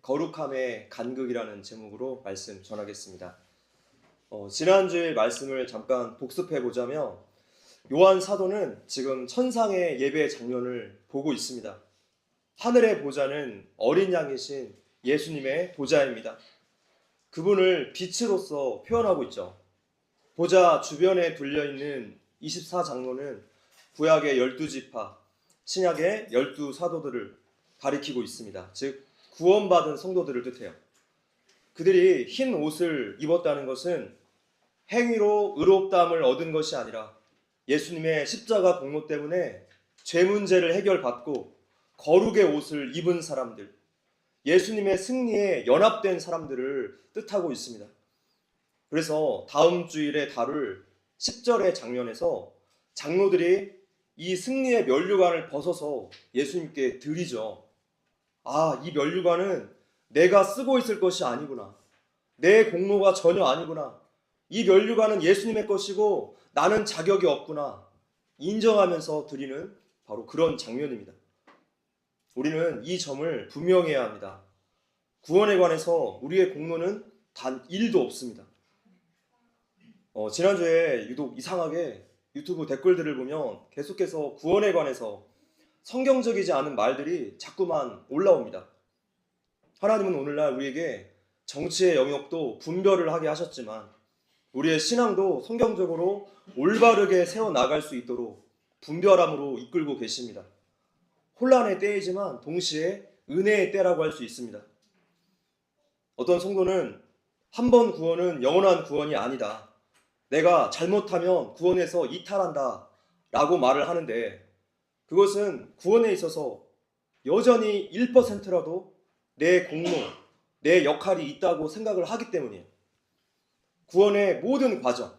거룩함의 간극이라는 제목으로 말씀 전하겠습니다. 지난주의 말씀을 잠깐 복습해 보자면 요한 사도는 지금 천상의 예배 장면을 보고 있습니다. 하늘의 보좌는 어린 양이신 예수님의 보좌입니다. 그분을 빛으로서 표현하고 있죠. 보좌 주변에 둘려있는 24장로는 구약의 12지파, 신약의 12사도들을 가리키고 있습니다. 즉 구원받은 성도들을 뜻해요. 그들이 흰 옷을 입었다는 것은 행위로 의롭다함을 얻은 것이 아니라 예수님의 십자가 공로 때문에 죄 문제를 해결받고 거룩의 옷을 입은 사람들, 예수님의 승리에 연합된 사람들을 뜻하고 있습니다. 그래서 다음 주일에 다룰 10절의 장면에서 장로들이 이 승리의 면류관을 벗어서 예수님께 드리죠. 이 면류관은 내가 쓰고 있을 것이 아니구나. 내 공로가 전혀 아니구나. 이 면류관은 예수님의 것이고 나는 자격이 없구나. 인정하면서 드리는 바로 그런 장면입니다. 우리는 이 점을 분명해야 합니다. 구원에 관해서 우리의 공로는 단 1도 없습니다. 지난주에 유독 이상하게 유튜브 댓글들을 보면 계속해서 구원에 관해서 성경적이지 않은 말들이 자꾸만 올라옵니다. 하나님은 오늘날 우리에게 정치의 영역도 분별을 하게 하셨지만 우리의 신앙도 성경적으로 올바르게 세워나갈 수 있도록 분별함으로 이끌고 계십니다. 혼란의 때이지만 동시에 은혜의 때라고 할 수 있습니다. 어떤 성도는 한 번 구원은 영원한 구원이 아니다. 내가 잘못하면 구원에서 이탈한다 라고 말을 하는데 그것은 구원에 있어서 여전히 1%라도 내 공로, 내 역할이 있다고 생각을 하기 때문이에요. 구원의 모든 과정,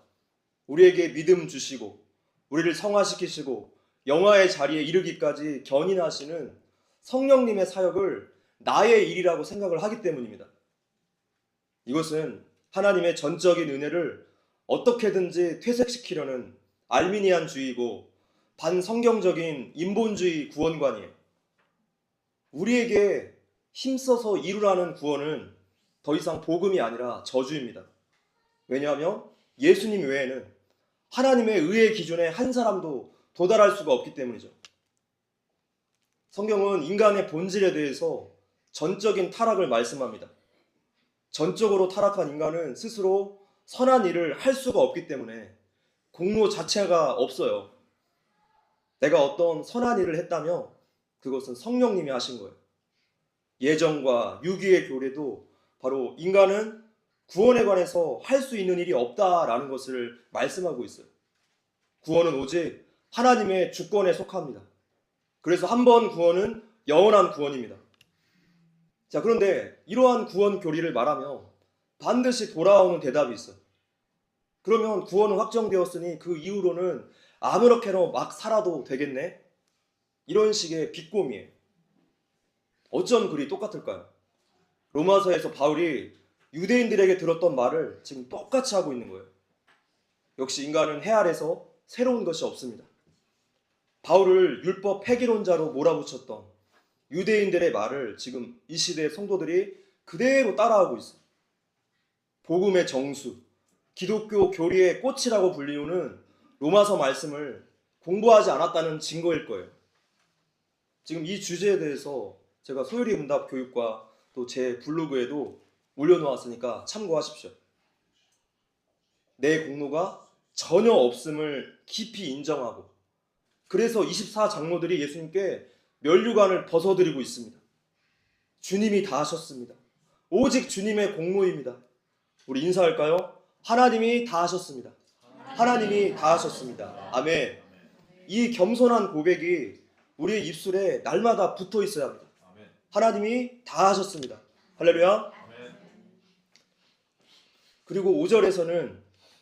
우리에게 믿음 주시고 우리를 성화시키시고 영화의 자리에 이르기까지 견인하시는 성령님의 사역을 나의 일이라고 생각을 하기 때문입니다. 이것은 하나님의 전적인 은혜를 어떻게든지 퇴색시키려는 알미니안주의고 반성경적인 인본주의 구원관이에요. 우리에게 힘써서 이루라는 구원은 더 이상 복음이 아니라 저주입니다. 왜냐하면 예수님 외에는 하나님의 의의 기준에 한 사람도 도달할 수가 없기 때문이죠. 성경은 인간의 본질에 대해서 전적인 타락을 말씀합니다. 전적으로 타락한 인간은 스스로 선한 일을 할 수가 없기 때문에 공로 자체가 없어요. 내가 어떤 선한 일을 했다면 그것은 성령님이 하신 거예요. 예정과 유기의 교례도 바로 인간은 구원에 관해서 할 수 있는 일이 없다라는 것을 말씀하고 있어요. 구원은 오직 하나님의 주권에 속합니다. 그래서 한 번 구원은 영원한 구원입니다. 자, 그런데 이러한 구원 교리를 말하면 반드시 돌아오는 대답이 있어요. 그러면 구원은 확정되었으니 그 이후로는 아무렇게나 막 살아도 되겠네? 이런 식의 비꼬미예요. 어쩜 그리 똑같을까요? 로마서에서 바울이 유대인들에게 들었던 말을 지금 똑같이 하고 있는 거예요. 역시 인간은 해 아래서 새로운 것이 없습니다. 바울을 율법 폐기론자로 몰아붙였던 유대인들의 말을 지금 이 시대의 성도들이 그대로 따라하고 있어요. 복음의 정수, 기독교 교리의 꽃이라고 불리우는 로마서 말씀을 공부하지 않았다는 증거일 거예요. 지금 이 주제에 대해서 제가 소율이 문답 교육과 또 제 블로그에도 올려놓았으니까 참고하십시오. 내 공로가 전혀 없음을 깊이 인정하고 그래서 24장로들이 예수님께 면류관을 벗어드리고 있습니다. 주님이 다 하셨습니다. 오직 주님의 공로입니다. 우리 인사할까요? 하나님이 다 하셨습니다. 하나님이 다 하셨습니다. 아멘. 이 겸손한 고백이 우리의 입술에 날마다 붙어 있어야 합니다. 하나님이 다 하셨습니다. 할렐루야. 그리고 5절에서는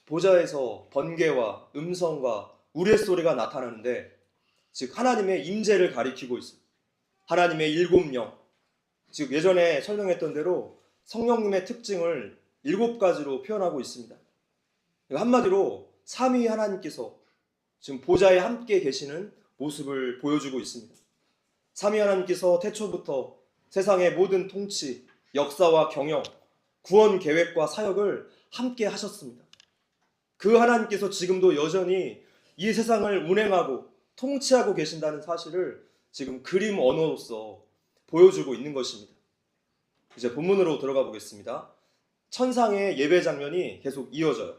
보좌에서 번개와 음성과 우레소리가 나타나는데 즉 하나님의 임재를 가리키고 있어요. 하나님의 7명, 즉 예전에 설명했던 대로 성령님의 특징을 7가지로 표현하고 있습니다. 한마디로 삼위 하나님께서 지금 보좌에 함께 계시는 모습을 보여주고 있습니다. 삼위 하나님께서 태초부터 세상의 모든 통치, 역사와 경영, 구원 계획과 사역을 함께 하셨습니다. 그 하나님께서 지금도 여전히 이 세상을 운행하고 통치하고 계신다는 사실을 지금 그림 언어로서 보여주고 있는 것입니다. 이제 본문으로 들어가 보겠습니다. 천상의 예배 장면이 계속 이어져요.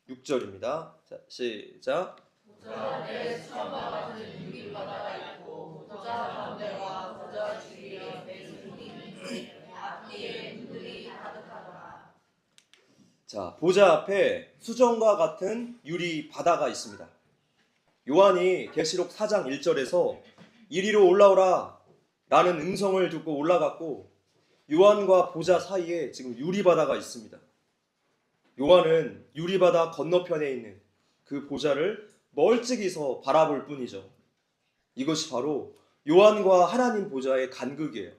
6절입니다. 자, 시작. 보좌 내 수천과 같은 유리 바다가 있고 보좌 가운데와 보좌 주위에 매수님이 앞뒤에 문들이 가득하더라. 자, 보좌 앞에 수정과 같은 유리 바다가 있습니다. 요한이 계시록 4장 1절에서 이리로 올라오라 라는 음성을 듣고 올라갔고, 요한과 보좌 사이에 지금 유리 바다가 있습니다. 요한은 유리 바다 건너편에 있는 그 보좌를 멀찍이서 바라볼 뿐이죠. 이것이 바로 요한과 하나님 보좌의 간극이에요.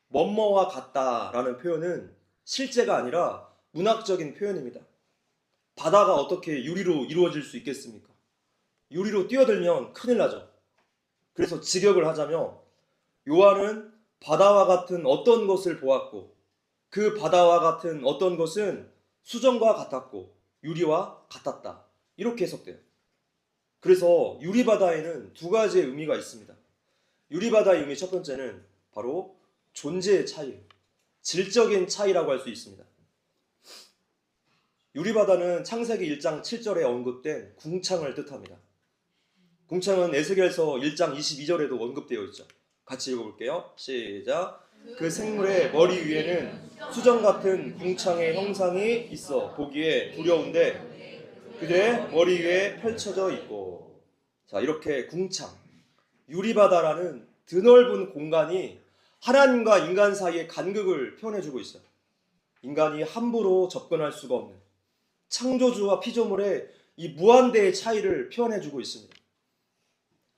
뭐뭐와 같다라는 표현은 실제가 아니라 문학적인 표현입니다. 바다가 어떻게 유리로 이루어질 수 있겠습니까? 유리로 뛰어들면 큰일 나죠. 그래서 직역을 하자면 요한은 바다와 같은 어떤 것을 보았고, 그 바다와 같은 어떤 것은 수정과 같았고 유리와 같았다, 이렇게 해석돼요. 그래서 유리바다에는 두 가지의 의미가 있습니다. 유리바다의 의미 첫 번째는 바로 존재의 차이, 질적인 차이라고 할 수 있습니다. 유리바다는 창세기 1장 7절에 언급된 궁창을 뜻합니다. 궁창은 에스겔서 1장 22절에도 언급되어 있죠. 같이 읽어볼게요. 시작. 그 생물의 머리 위에는 수정 같은 궁창의 형상이 있어 보기에 두려운데 그들의 머리 위에 펼쳐져 있고. 자, 이렇게 궁창, 유리바다라는 드넓은 공간이 하나님과 인간 사이의 간극을 표현해주고 있어요. 인간이 함부로 접근할 수가 없는 창조주와 피조물의 이 무한대의 차이를 표현해주고 있습니다.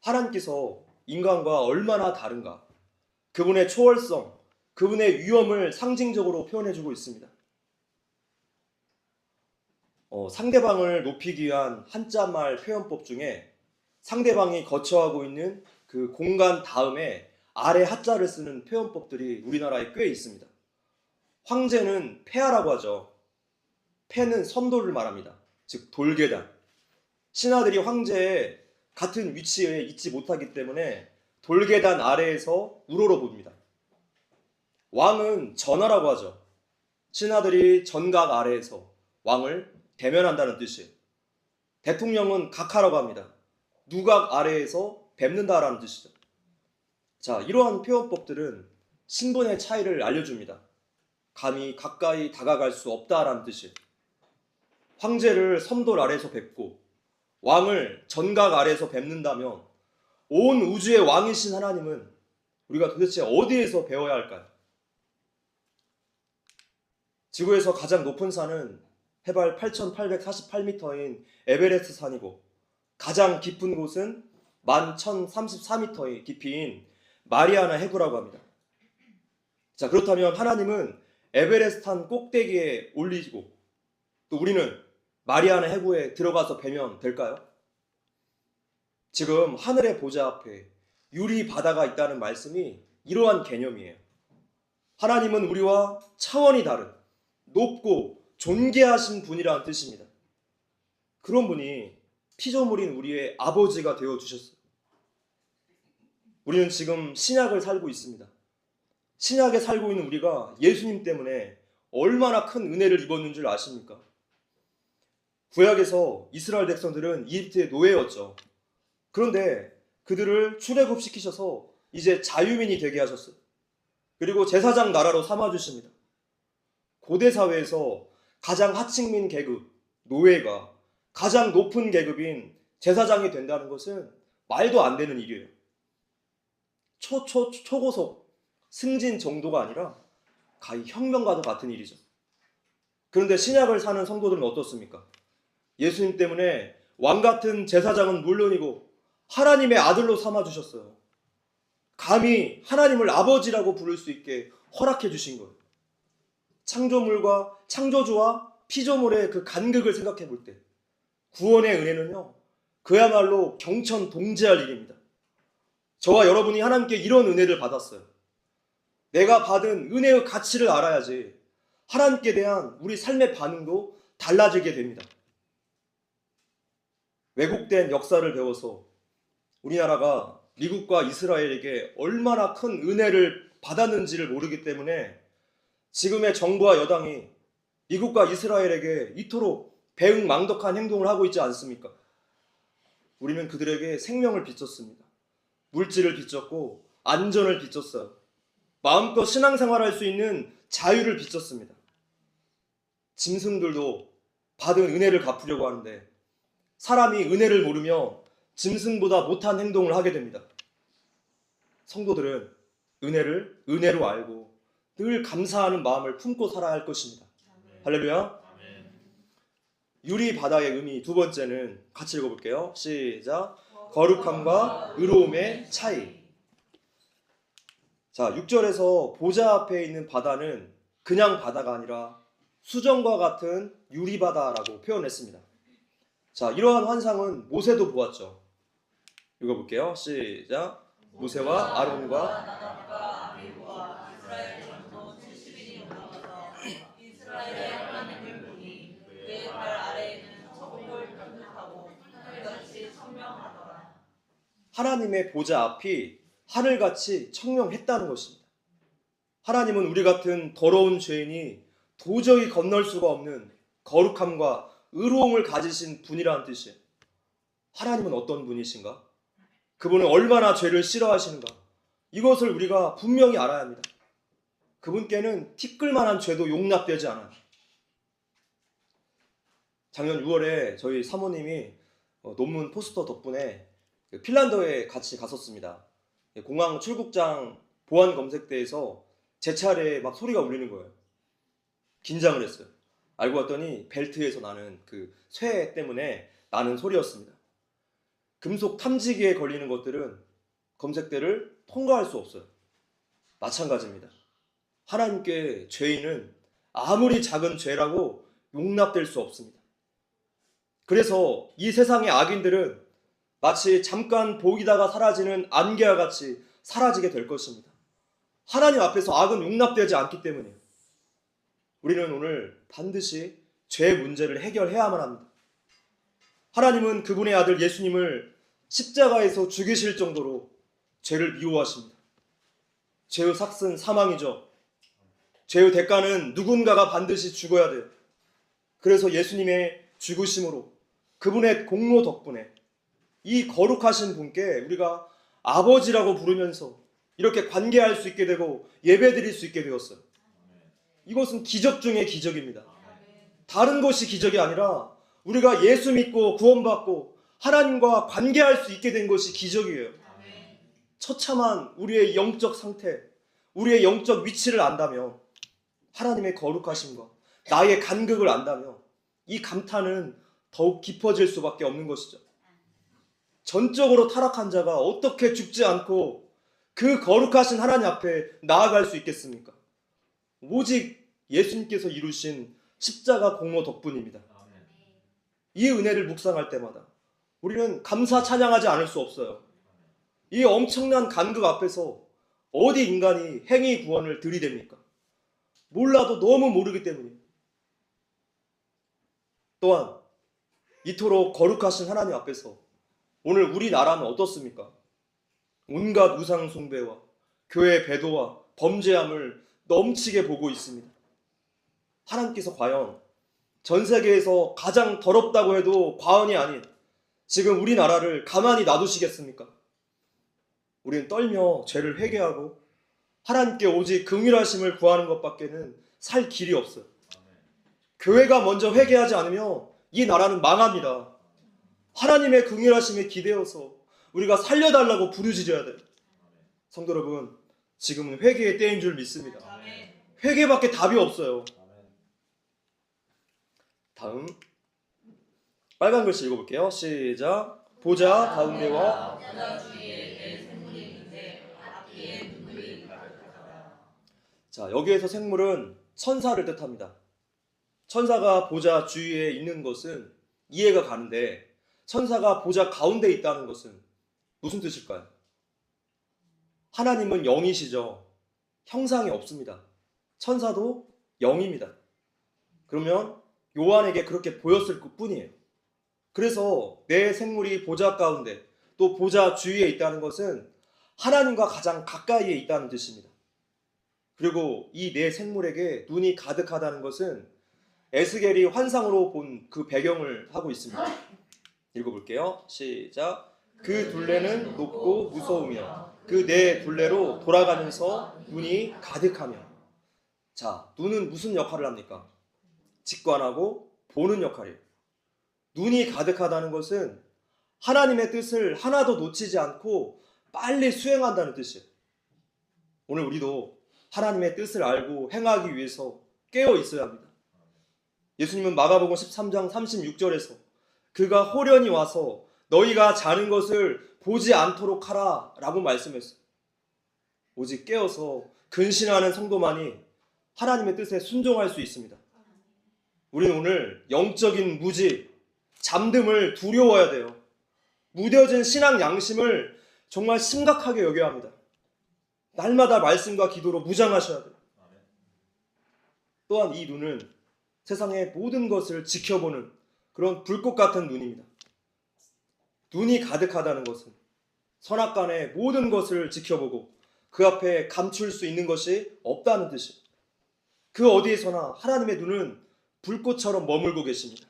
하나님께서 인간과 얼마나 다른가, 그분의 초월성, 그분의 위엄을 상징적으로 표현해주고 있습니다. 상대방을 높이기 위한 한자말 표현법 중에 상대방이 거처하고 있는 그 공간 다음에 아래 하자를 쓰는 표현법들이 우리나라에 꽤 있습니다. 황제는 폐하라고 하죠. 폐는 선도를 말합니다. 즉 돌계단. 신하들이 황제의 같은 위치에 있지 못하기 때문에 돌계단 아래에서 우러러봅니다. 왕은 전하라고 하죠. 신하들이 전각 아래에서 왕을 대면한다는 뜻이에요. 대통령은 각하라고 합니다. 누각 아래에서 뵙는다라는 뜻이죠. 자, 이러한 표현법들은 신분의 차이를 알려줍니다. 감히 가까이 다가갈 수 없다라는 뜻이에요. 황제를 섬돌 아래에서 뵙고 왕을 전각 아래에서 뵙는다면 온 우주의 왕이신 하나님은 우리가 도대체 어디에서 배워야 할까요? 지구에서 가장 높은 산은 해발 8,848m인 에베레스트 산이고, 가장 깊은 곳은 11,034m의 깊이인 마리아나 해구라고 합니다. 자, 그렇다면 하나님은 에베레스트 산 꼭대기에 올리고 또 우리는 마리아나 해구에 들어가서 뵈면 될까요? 지금 하늘의 보좌 앞에 유리 바다가 있다는 말씀이 이러한 개념이에요. 하나님은 우리와 차원이 다른 높고 존귀하신 분이라는 뜻입니다. 그런 분이 피조물인 우리의 아버지가 되어주셨어요. 우리는 지금 신약을 살고 있습니다. 신약에 살고 있는 우리가 예수님 때문에 얼마나 큰 은혜를 입었는 줄 아십니까? 구약에서 이스라엘 백성들은 이집트의 노예였죠. 그런데 그들을 출애굽시키셔서 이제 자유민이 되게 하셨어요. 그리고 제사장 나라로 삼아주십니다. 고대 사회에서 가장 하층민 계급, 노예가 가장 높은 계급인 제사장이 된다는 것은 말도 안 되는 일이에요. 초고속 승진 정도가 아니라 가히 혁명과도 같은 일이죠. 그런데 신약을 사는 성도들은 어떻습니까? 예수님 때문에 왕같은 제사장은 물론이고 하나님의 아들로 삼아주셨어요. 감히 하나님을 아버지라고 부를 수 있게 허락해 주신 거예요. 창조물과 창조주와 피조물의 그 간극을 생각해 볼 때 구원의 은혜는요, 그야말로 경천동지할 일입니다. 저와 여러분이 하나님께 이런 은혜를 받았어요. 내가 받은 은혜의 가치를 알아야지 하나님께 대한 우리 삶의 반응도 달라지게 됩니다. 왜곡된 역사를 배워서 우리나라가 미국과 이스라엘에게 얼마나 큰 은혜를 받았는지를 모르기 때문에 지금의 정부와 여당이 미국과 이스라엘에게 이토록 배은망덕한 행동을 하고 있지 않습니까? 우리는 그들에게 생명을 비쳤습니다. 물질을 비쳤고 안전을 비쳤어요. 마음껏 신앙생활할 수 있는 자유를 비쳤습니다. 짐승들도 받은 은혜를 갚으려고 하는데 사람이 은혜를 모르며 짐승보다 못한 행동을 하게 됩니다. 성도들은 은혜를 은혜로 알고 늘 감사하는 마음을 품고 살아야 할 것입니다. 할렐루야. 유리 바다의 의미 두 번째는 같이 읽어볼게요. 시작. 거룩함과 의로움의 차이. 자, 6절에서 보좌 앞에 있는 바다는 그냥 바다가 아니라 수정과 같은 유리바다라고 표현했습니다. 자, 이러한 환상은 모세도 보았죠. 읽어볼게요. 시작. 모세와 아론과 나답과 아비후와 이스라엘 전도 70인이 올라가서 이스라엘의 하나님을 보니 그의 발 아래에는 천국을 편득하고 하늘같이 청명하더라. 하나님의 보좌 앞이 하늘같이 청명했다는 것입니다. 하나님은 우리 같은 더러운 죄인이 도저히 건널 수가 없는 거룩함과 의로움을 가지신 분이라는 뜻이에요. 하나님은 어떤 분이신가? 그분은 얼마나 죄를 싫어하시는가? 이것을 우리가 분명히 알아야 합니다. 그분께는 티끌만한 죄도 용납되지 않아요. 작년 6월에 저희 사모님이 논문 포스터 덕분에 핀란드에 같이 갔었습니다. 공항 출국장 보안 검색대에서 제 차례에 막 소리가 울리는 거예요. 긴장을 했어요. 알고 봤더니 벨트에서 나는 그 쇠 때문에 나는 소리였습니다. 금속 탐지기에 걸리는 것들은 검색대를 통과할 수 없어요. 마찬가지입니다. 하나님께 죄인은 아무리 작은 죄라고 용납될 수 없습니다. 그래서 이 세상의 악인들은 마치 잠깐 보이다가 사라지는 안개와 같이 사라지게 될 것입니다. 하나님 앞에서 악은 용납되지 않기 때문이에요. 우리는 오늘 반드시 죄 문제를 해결해야만 합니다. 하나님은 그분의 아들 예수님을 십자가에서 죽이실 정도로 죄를 미워하십니다. 죄의 삭은 사망이죠. 죄의 대가는 누군가가 반드시 죽어야 돼요. 그래서 예수님의 죽으심으로 그분의 공로 덕분에 이 거룩하신 분께 우리가 아버지라고 부르면서 이렇게 관계할 수 있게 되고 예배드릴 수 있게 되었어요. 이것은 기적 중의 기적입니다. 다른 것이 기적이 아니라 우리가 예수 믿고 구원받고 하나님과 관계할 수 있게 된 것이 기적이에요. 처참한 우리의 영적 상태, 우리의 영적 위치를 안다며 하나님의 거룩하심과 나의 간극을 안다며 이 감탄은 더욱 깊어질 수밖에 없는 것이죠. 전적으로 타락한 자가 어떻게 죽지 않고 그 거룩하신 하나님 앞에 나아갈 수 있겠습니까? 오직 예수님께서 이루신 십자가 공로 덕분입니다. 이 은혜를 묵상할 때마다 우리는 감사 찬양하지 않을 수 없어요. 이 엄청난 간극 앞에서 어디 인간이 행위 구원을 들이댑니까? 몰라도 너무 모르기 때문이에요. 또한 이토록 거룩하신 하나님 앞에서 오늘 우리나라는 어떻습니까? 온갖 우상 숭배와 교회 배도와 범죄함을 넘치게 보고 있습니다. 하나님께서 과연 전 세계에서 가장 더럽다고 해도 과언이 아닌 지금 우리나라를 가만히 놔두시겠습니까? 우리는 떨며 죄를 회개하고 하나님께 오직 긍휼하심을 구하는 것밖에는 살 길이 없어요. 교회가 먼저 회개하지 않으면 이 나라는 망합니다. 하나님의 긍휼하심에 기대어서 우리가 살려달라고 부르짖어야 돼요. 성도 여러분, 지금은 회개의 때인 줄 믿습니다. 회개밖에 답이 없어요. 다음 빨간 글씨 읽어볼게요. 시작. 보좌 가운데와 자, 여기에서 생물은 천사를 뜻합니다. 천사가 보좌 주위에 있는 것은 이해가 가는데 천사가 보좌 가운데 있다는 것은 무슨 뜻일까요? 하나님은 영이시죠. 형상이 없습니다. 천사도 영입니다. 그러면 요한에게 그렇게 보였을 뿐이에요. 그래서 내 생물이 보좌 가운데 또 보좌 주위에 있다는 것은 하나님과 가장 가까이에 있다는 뜻입니다. 그리고 이 내 생물에게 눈이 가득하다는 것은 에스겔이 환상으로 본 그 배경을 하고 있습니다. 읽어볼게요. 시작. 그 둘레는 높고 무서우며 그 네 둘레로 돌아가면서 눈이 가득하며. 자, 눈은 무슨 역할을 합니까? 직관하고 보는 역할이에요. 눈이 가득하다는 것은 하나님의 뜻을 하나도 놓치지 않고 빨리 수행한다는 뜻이에요. 오늘 우리도 하나님의 뜻을 알고 행하기 위해서 깨어 있어야 합니다. 예수님은 마가복음 13장 36절에서 그가 호련히 와서 너희가 자는 것을 보지 않도록 하라 라고 말씀했어요. 오직 깨어서 근신하는 성도만이 하나님의 뜻에 순종할 수 있습니다. 우리는 오늘 영적인 무지, 잠듦을 두려워야 돼요. 무뎌진 신앙 양심을 정말 심각하게 여겨야 합니다. 날마다 말씀과 기도로 무장하셔야 돼요. 또한 이 눈은 세상의 모든 것을 지켜보는 그런 불꽃 같은 눈입니다. 눈이 가득하다는 것은 선악간의 모든 것을 지켜보고 그 앞에 감출 수 있는 것이 없다는 뜻이에요. 그 어디에서나 하나님의 눈은 불꽃처럼 머물고 계십니다.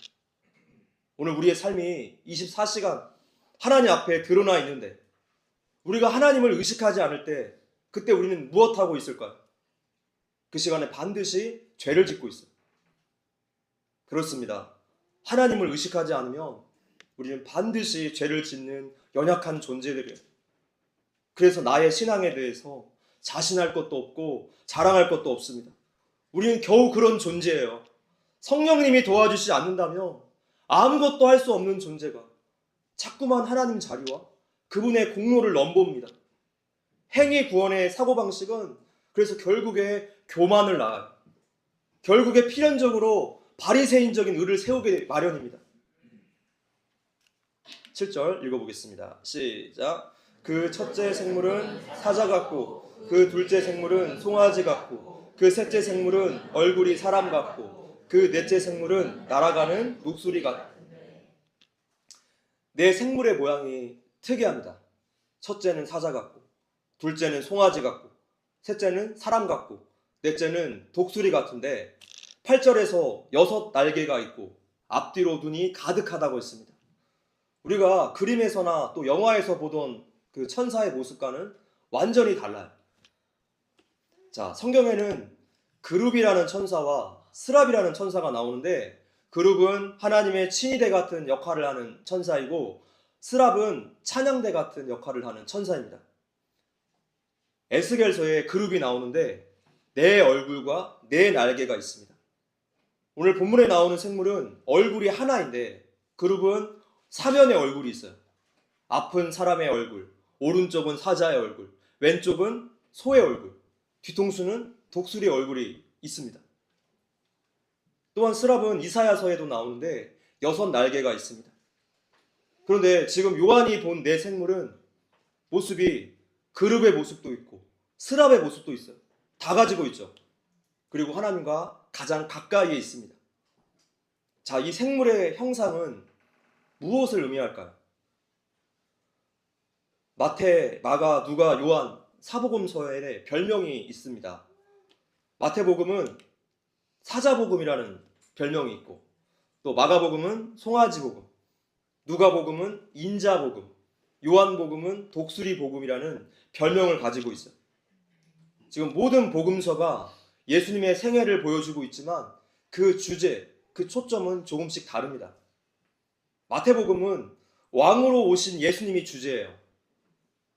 오늘 우리의 삶이 24시간 하나님 앞에 드러나 있는데 우리가 하나님을 의식하지 않을 때 그때 우리는 무엇하고 있을까요? 그 시간에 반드시 죄를 짓고 있어요. 그렇습니다. 하나님을 의식하지 않으면 우리는 반드시 죄를 짓는 연약한 존재들이에요. 그래서 나의 신앙에 대해서 자신할 것도 없고 자랑할 것도 없습니다. 우리는 겨우 그런 존재예요. 성령님이 도와주시지 않는다면 아무것도 할 수 없는 존재가 자꾸만 하나님 자리와 그분의 공로를 넘봅니다. 행위 구원의 사고방식은 그래서 결국에 교만을 낳아요. 결국에 필연적으로 바리새인적인 의를 세우게 마련입니다. 7절 읽어보겠습니다. 시작. 그 첫째 생물은 사자 같고 그 둘째 생물은 송아지 같고 그 셋째 생물은 얼굴이 사람 같고 그 넷째 생물은 날아가는 녹수리 같고. 네 생물의 모양이 특이합니다. 첫째는 사자 같고 둘째는 송아지 같고 셋째는 사람 같고 넷째는 독수리 같은데 8절에서 6날개가 있고 앞뒤로 눈이 가득하다고 했습니다. 우리가 그림에서나 또 영화에서 보던 그 천사의 모습과는 완전히 달라요. 자, 성경에는 그룹이라는 천사와 스랍이라는 천사가 나오는데 그룹은 하나님의 친위대 같은 역할을 하는 천사이고 스랍은 찬양대 같은 역할을 하는 천사입니다. 에스겔서에 그룹이 나오는데 네 얼굴과 네 날개가 있습니다. 오늘 본문에 나오는 생물은 얼굴이 하나인데 그룹은 사면의 얼굴이 있어요. 앞은 사람의 얼굴, 오른쪽은 사자의 얼굴, 왼쪽은 소의 얼굴, 뒤통수는 독수리 얼굴이 있습니다. 또한 스랍은 이사야서에도 나오는데 6날개가 있습니다. 그런데 지금 요한이 본 네 생물은 모습이 그룹의 모습도 있고 스랍의 모습도 있어요. 다 가지고 있죠. 그리고 하나님과 가장 가까이에 있습니다. 자, 이 생물의 형상은 무엇을 의미할까요? 마태, 마가, 누가, 요한 사복음서에 별명이 있습니다. 마태복음은 사자복음이라는 별명이 있고 또 마가복음은 송아지복음, 누가복음은 인자복음, 요한복음은 독수리복음이라는 별명을 가지고 있어요. 지금 모든 복음서가 예수님의 생애를 보여주고 있지만 그 주제, 그 초점은 조금씩 다릅니다. 마태복음은 왕으로 오신 예수님이 주제예요.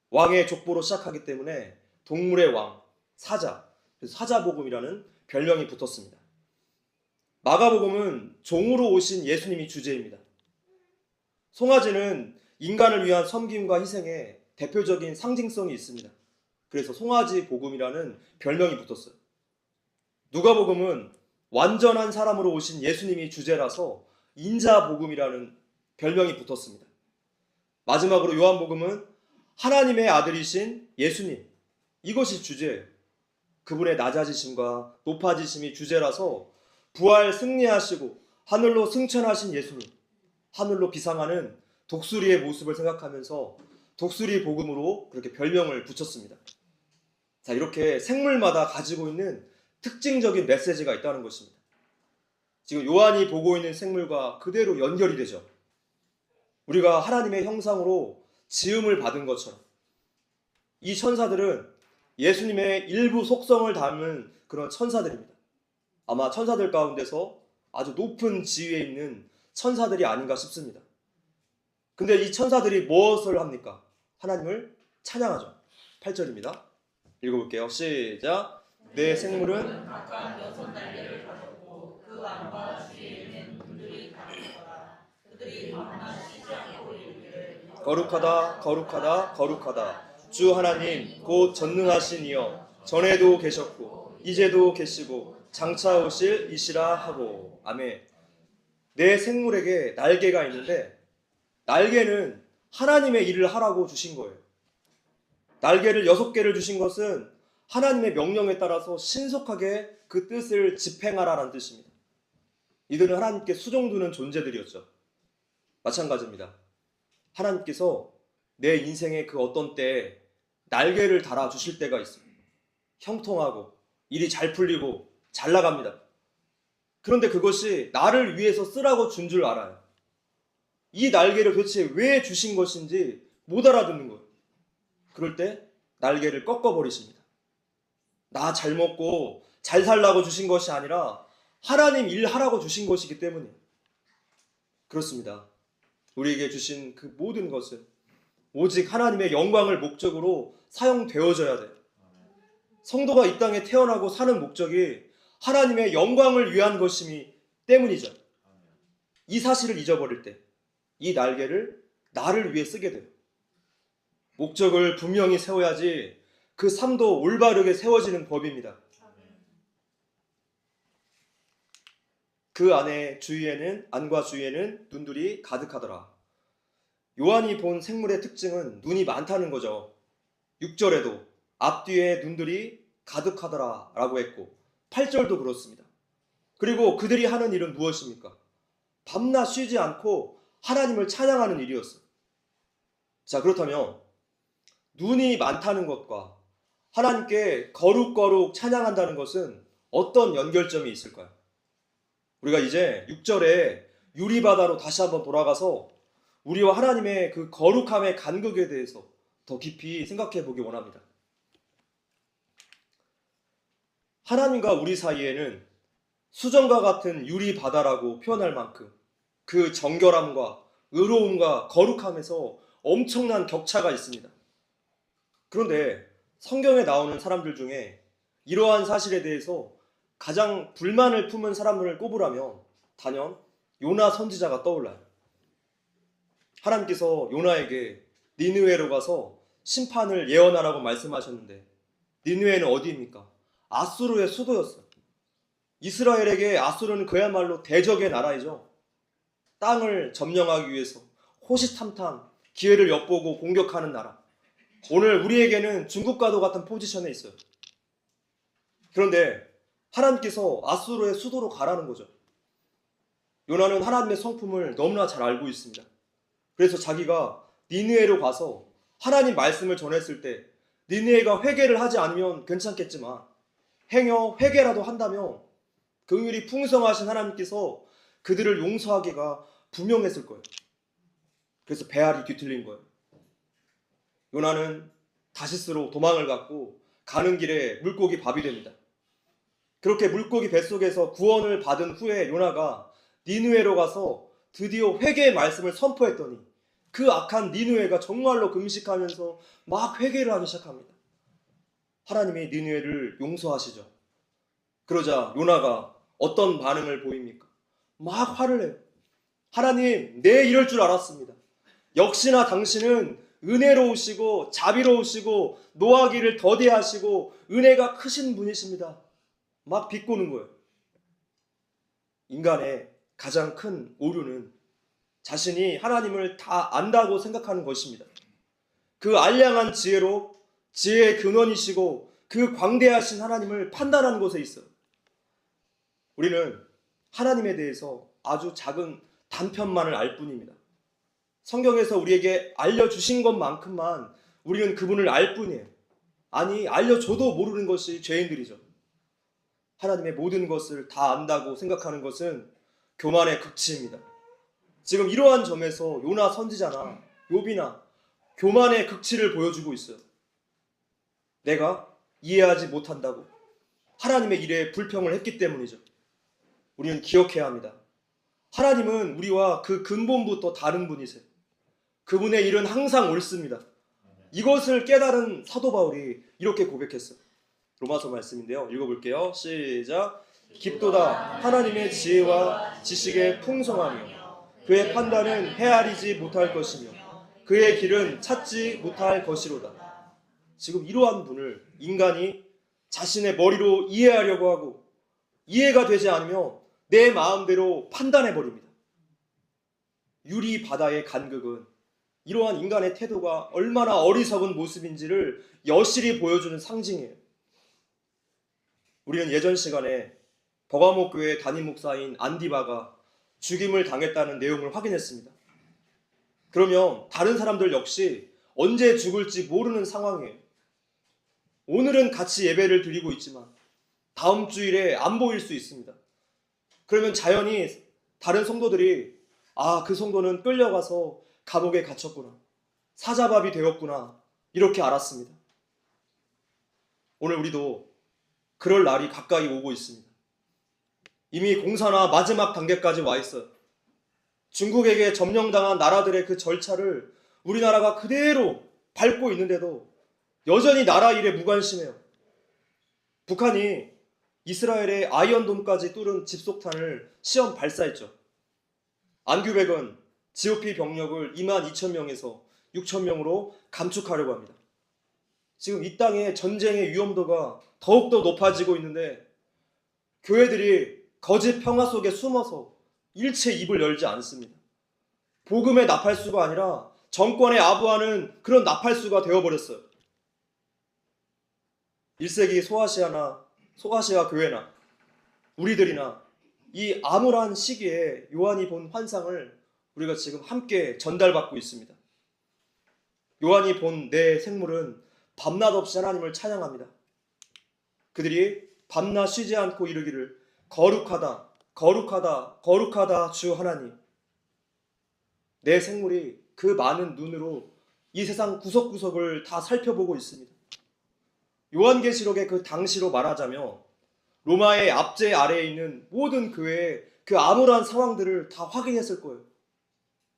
왕의 족보로 시작하기 때문에 동물의 왕, 사자, 그래서 사자복음이라는 별명이 붙었습니다. 마가복음은 종으로 오신 예수님이 주제입니다. 송아지는 인간을 위한 섬김과 희생에 대표적인 상징성이 있습니다. 그래서 송아지 복음이라는 별명이 붙었어요. 누가복음은 완전한 사람으로 오신 예수님이 주제라서 인자 복음이라는 별명이 붙었습니다. 마지막으로 요한복음은 하나님의 아들이신 예수님, 이것이 주제예요. 그분의 낮아지심과 높아지심이 주제라서 부활 승리하시고 하늘로 승천하신 예수님, 하늘로 비상하는 독수리의 모습을 생각하면서 독수리 복음으로 그렇게 별명을 붙였습니다. 자, 이렇게 생물마다 가지고 있는 특징적인 메시지가 있다는 것입니다. 지금 요한이 보고 있는 생물과 그대로 연결이 되죠. 우리가 하나님의 형상으로 지음을 받은 것처럼 이 천사들은 예수님의 일부 속성을 담은 그런 천사들입니다. 아마 천사들 가운데서 아주 높은 지위에 있는 천사들이 아닌가 싶습니다. 근데 이 천사들이 무엇을 합니까? 하나님을 찬양하죠. 8절입니다. 읽어볼게요. 시작. 내 생물은 각각 6날개를 가졌고 그 안과 주위에 있는 문들이 가득하더라. 그들이 밤낮 쉬지 않고 이르기를 거룩하다 거룩하다 거룩하다 주 하나님 곧 전능하신 이여 전에도 계셨고 이제도 계시고 장차 오실 이시라 하고. 아멘. 내 생물에게 날개가 있는데 날개는 하나님의 일을 하라고 주신 거예요. 날개를 6개를 주신 것은 하나님의 명령에 따라서 신속하게 그 뜻을 집행하라는 뜻입니다. 이들은 하나님께 수종두는 존재들이었죠. 마찬가지입니다. 하나님께서 내 인생의 그 어떤 때에 날개를 달아 주실 때가 있어요. 형통하고 일이 잘 풀리고 잘 나갑니다. 그런데 그것이 나를 위해서 쓰라고 준 줄 알아요. 이 날개를 도대체 왜 주신 것인지 못 알아듣는 거예요. 그럴 때 날개를 꺾어버리십니다. 나 잘 먹고 잘 살라고 주신 것이 아니라 하나님 일하라고 주신 것이기 때문이에요. 그렇습니다. 우리에게 주신 그 모든 것은 오직 하나님의 영광을 목적으로 사용되어져야 돼요. 성도가 이 땅에 태어나고 사는 목적이 하나님의 영광을 위한 것이기 때문이죠. 이 사실을 잊어버릴 때 이 날개를 나를 위해 쓰게 돼요. 목적을 분명히 세워야지 그 삶도 올바르게 세워지는 법입니다. 그 안에 안과 주위에는 눈들이 가득하더라. 요한이 본 생물의 특징은 눈이 많다는 거죠. 6절에도 앞뒤에 눈들이 가득하더라 라고 했고 8절도 그렇습니다. 그리고 그들이 하는 일은 무엇입니까? 밤낮 쉬지 않고 하나님을 찬양하는 일이었어요. 자, 그렇다면 눈이 많다는 것과 하나님께 거룩거룩 찬양한다는 것은 어떤 연결점이 있을까요? 우리가 이제 6절에 유리바다로 다시 한번 돌아가서 우리와 하나님의 그 거룩함의 간극에 대해서 더 깊이 생각해 보기 원합니다. 하나님과 우리 사이에는 수정과 같은 유리바다라고 표현할 만큼 그 정결함과 의로움과 거룩함에서 엄청난 격차가 있습니다. 그런데 성경에 나오는 사람들 중에 이러한 사실에 대해서 가장 불만을 품은 사람들을 꼽으라면 단연 요나 선지자가 떠올라요. 하나님께서 요나에게 니느웨로 가서 심판을 예언하라고 말씀하셨는데 니느웨는 어디입니까? 아수르의 수도였어요. 이스라엘에게 아수르는 그야말로 대적의 나라이죠. 땅을 점령하기 위해서 호시탐탐 기회를 엿보고 공격하는 나라. 오늘 우리에게는 중국과도 같은 포지션에 있어요. 그런데 하나님께서 아수르의 수도로 가라는 거죠. 요나는 하나님의 성품을 너무나 잘 알고 있습니다. 그래서 자기가 니느웨로 가서 하나님 말씀을 전했을 때 니느웨가 회개를 하지 않으면 괜찮겠지만 행여 회개라도 한다면 긍휼이 풍성하신 하나님께서 그들을 용서하기가 분명했을 거예요. 그래서 배알이 뒤틀린 거예요. 요나는 다시스로 도망을 갔고 가는 길에 물고기 밥이 됩니다. 그렇게 물고기 뱃속에서 구원을 받은 후에 요나가 니느웨로 가서 드디어 회개의 말씀을 선포했더니 그 악한 니느웨가 정말로 금식하면서 막 회개를 하기 시작합니다. 하나님이 니느웨를 용서하시죠. 그러자 요나가 어떤 반응을 보입니까? 막 화를 내요. 하나님, 내 이럴 줄 알았습니다. 역시나 당신은 은혜로우시고 자비로우시고 노하기를 더디하시고 은혜가 크신 분이십니다. 막 비꼬는 거예요. 인간의 가장 큰 오류는 자신이 하나님을 다 안다고 생각하는 것입니다. 그 알량한 지혜로 지혜의 근원이시고 그 광대하신 하나님을 판단하는 것에 있어요. 우리는 하나님에 대해서 아주 작은 단편만을 알 뿐입니다. 성경에서 우리에게 알려주신 것만큼만 우리는 그분을 알 뿐이에요. 아니, 알려줘도 모르는 것이 죄인들이죠. 하나님의 모든 것을 다 안다고 생각하는 것은 교만의 극치입니다. 지금 이러한 점에서 요나 선지자나 욥이나 교만의 극치를 보여주고 있어요. 내가 이해하지 못한다고 하나님의 일에 불평을 했기 때문이죠. 우리는 기억해야 합니다. 하나님은 우리와 그 근본부터 다른 분이세요. 그분의 일은 항상 옳습니다. 이것을 깨달은 사도 바울이 이렇게 고백했어요. 로마서 말씀인데요. 읽어볼게요. 시작. 깊도다 하나님의 지혜와 지식의 풍성하며 그의 판단은 헤아리지 못할 것이며 그의 길은 찾지 못할 것이로다. 지금 이러한 분을 인간이 자신의 머리로 이해하려고 하고 이해가 되지 않으면 내 마음대로 판단해버립니다. 유리 바다의 간극은 이러한 인간의 태도가 얼마나 어리석은 모습인지를 여실히 보여주는 상징이에요. 우리는 예전 시간에 버가모 교회 담임 목사인 안디바가 죽임을 당했다는 내용을 확인했습니다. 그러면 다른 사람들 역시 언제 죽을지 모르는 상황이에요. 오늘은 같이 예배를 드리고 있지만 다음 주일에 안 보일 수 있습니다. 그러면 자연히 다른 성도들이 그 성도는 끌려가서 감옥에 갇혔구나, 사자밥이 되었구나, 이렇게 알았습니다. 오늘 우리도 그럴 날이 가까이 오고 있습니다. 이미 공사나 마지막 단계까지 와 있어요. 중국에게 점령당한 나라들의 그 절차를 우리나라가 그대로 밟고 있는데도 여전히 나라 일에 무관심해요. 북한이 이스라엘의 아이언돔까지 뚫은 집속탄을 시험 발사했죠. 안규백은 GOP 병력을 22,000명에서 6,000명으로 감축하려고 합니다. 지금 이 땅의 전쟁의 위험도가 더욱더 높아지고 있는데 교회들이 거짓 평화 속에 숨어서 일체 입을 열지 않습니다. 복음의 나팔수가 아니라 정권에 아부하는 그런 나팔수가 되어버렸어요. 1세기 소아시아 교회나 우리들이나 이 암울한 시기에 요한이 본 환상을 우리가 지금 함께 전달받고 있습니다. 요한이 본 네 생물은 밤낮 없이 하나님을 찬양합니다. 그들이 밤낮 쉬지 않고 이르기를 거룩하다, 거룩하다, 거룩하다 주 하나님. 네 생물이 그 많은 눈으로 이 세상 구석구석을 다 살펴보고 있습니다. 요한계시록의 그 당시로 말하자면 로마의 압제 아래에 있는 모든 교회의 그 암울한 상황들을 다 확인했을 거예요.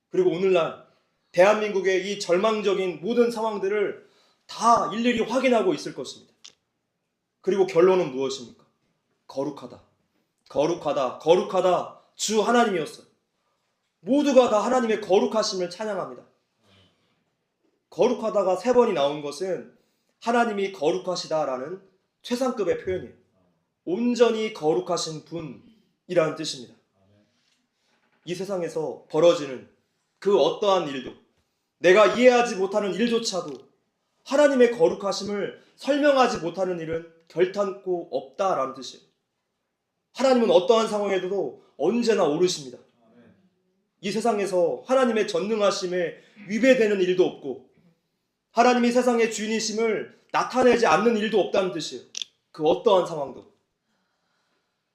그리고 오늘날 대한민국의 이 절망적인 모든 상황들을 다 일일이 확인하고 있을 것입니다. 그리고 결론은 무엇입니까? 거룩하다, 거룩하다, 거룩하다 주 하나님이었어요. 모두가 다 하나님의 거룩하심을 찬양합니다. 거룩하다가 3번이 나온 것은 하나님이 거룩하시다라는 최상급의 표현이에요. 온전히 거룩하신 분이라는 뜻입니다. 이 세상에서 벌어지는 그 어떠한 일도, 내가 이해하지 못하는 일조차도 하나님의 거룩하심을 설명하지 못하는 일은 결탄코 없다라는 뜻이에요. 하나님은 어떠한 상황에도 언제나 오르십니다. 이 세상에서 하나님의 전능하심에 위배되는 일도 없고 하나님이 세상의 주인이심을 나타내지 않는 일도 없다는 뜻이에요. 그 어떠한 상황도.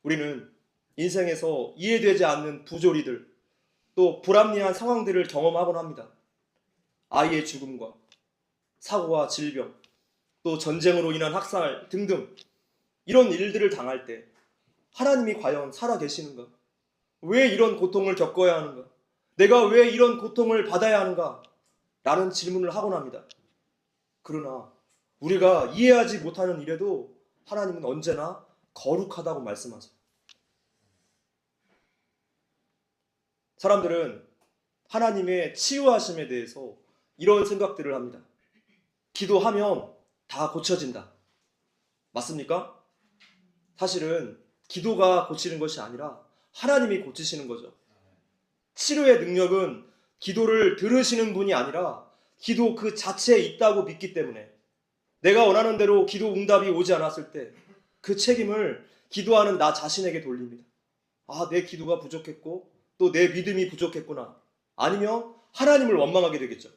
우리는 인생에서 이해되지 않는 부조리들, 또 불합리한 상황들을 경험하곤 합니다. 아이의 죽음과 사고와 질병, 또 전쟁으로 인한 학살 등등 이런 일들을 당할 때 하나님이 과연 살아계시는가? 왜 이런 고통을 겪어야 하는가? 내가 왜 이런 고통을 받아야 하는가? 라는 질문을 하곤 합니다. 그러나 우리가 이해하지 못하는 일에도 하나님은 언제나 거룩하다고 말씀하세요. 사람들은 하나님의 치유하심에 대해서 이런 생각들을 합니다. 기도하면 다 고쳐진다. 맞습니까? 사실은 기도가 고치는 것이 아니라 하나님이 고치시는 거죠. 치료의 능력은 기도를 들으시는 분이 아니라 기도 그 자체에 있다고 믿기 때문에 내가 원하는 대로 기도 응답이 오지 않았을 때 그 책임을 기도하는 나 자신에게 돌립니다. 아, 내 기도가 부족했고 또 내 믿음이 부족했구나. 아니면 하나님을 원망하게 되겠죠.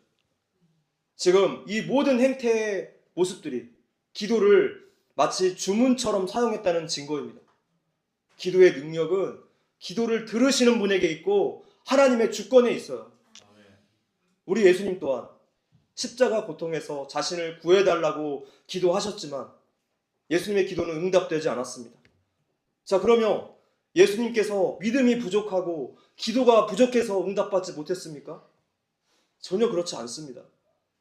지금 이 모든 행태의 모습들이 기도를 마치 주문처럼 사용했다는 증거입니다. 기도의 능력은 기도를 들으시는 분에게 있고 하나님의 주권에 있어요. 우리 예수님 또한 십자가 고통에서 자신을 구해달라고 기도하셨지만 예수님의 기도는 응답되지 않았습니다. 자, 그러면 예수님께서 믿음이 부족하고 기도가 부족해서 응답받지 못했습니까? 전혀 그렇지 않습니다.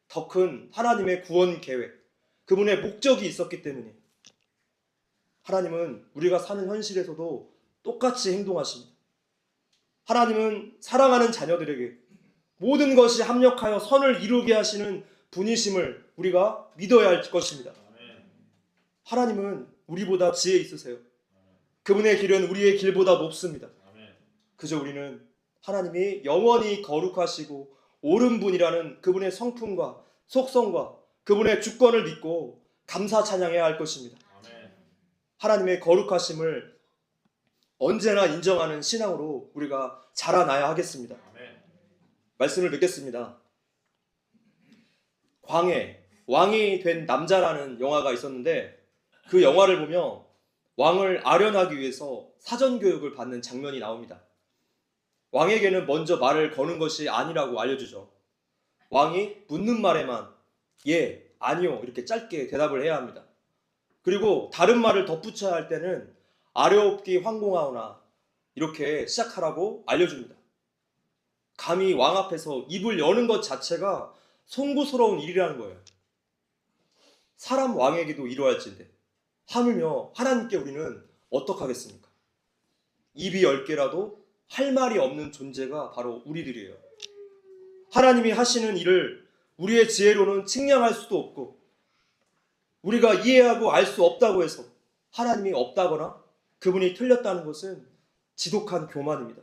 더 큰 하나님의 구원 계획, 그분의 목적이 있었기 때문에 하나님은 우리가 사는 현실에서도 똑같이 행동하십니다. 하나님은 사랑하는 자녀들에게 모든 것이 합력하여 선을 이루게 하시는 분이심을 우리가 믿어야 할 것입니다. 하나님은 우리보다 지혜 있으세요. 그분의 길은 우리의 길보다 높습니다. 그저 우리는 하나님이 영원히 거룩하시고 옳은 분이라는 그분의 성품과 속성과 그분의 주권을 믿고 감사 찬양해야 할 것입니다. 하나님의 거룩하심을 언제나 인정하는 신앙으로 우리가 자라나야 하겠습니다. 말씀을 듣겠습니다. 광해, 왕이 된 남자라는 영화가 있었는데 그 영화를 보면 왕을 아련하기 위해서 사전교육을 받는 장면이 나옵니다. 왕에게는 먼저 말을 거는 것이 아니라고 알려주죠. 왕이 묻는 말에만 예, 아니요 이렇게 짧게 대답을 해야 합니다. 그리고 다른 말을 덧붙여야 할 때는 아뢰옵기 황공하오나 이렇게 시작하라고 알려줍니다. 감히 왕 앞에서 입을 여는 것 자체가 송구스러운 일이라는 거예요. 사람 왕에게도 이러할진데 하물며 하나님께 우리는 어떡하겠습니까? 입이 10개라도 할 말이 없는 존재가 바로 우리들이에요. 하나님이 하시는 일을 우리의 지혜로는 측량할 수도 없고 우리가 이해하고 알 수 없다고 해서 하나님이 없다거나 그분이 틀렸다는 것은 지독한 교만입니다.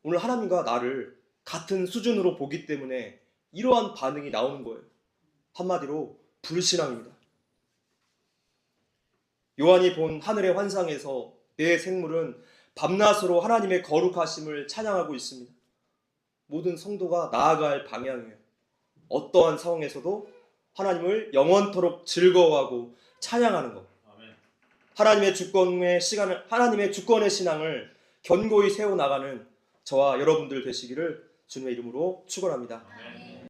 오늘 하나님과 나를 같은 수준으로 보기 때문에 이러한 반응이 나오는 거예요. 한마디로 불신앙입니다. 요한이 본 하늘의 환상에서 내 생물은 밤낮으로 하나님의 거룩하심을 찬양하고 있습니다. 모든 성도가 나아갈 방향이에요. 어떠한 상황에서도 하나님을 영원토록 즐거워하고 찬양하는 것. 하나님의 주권의 신앙을 견고히 세워나가는 저와 여러분들 되시기를 주님의 이름으로 축원합니다.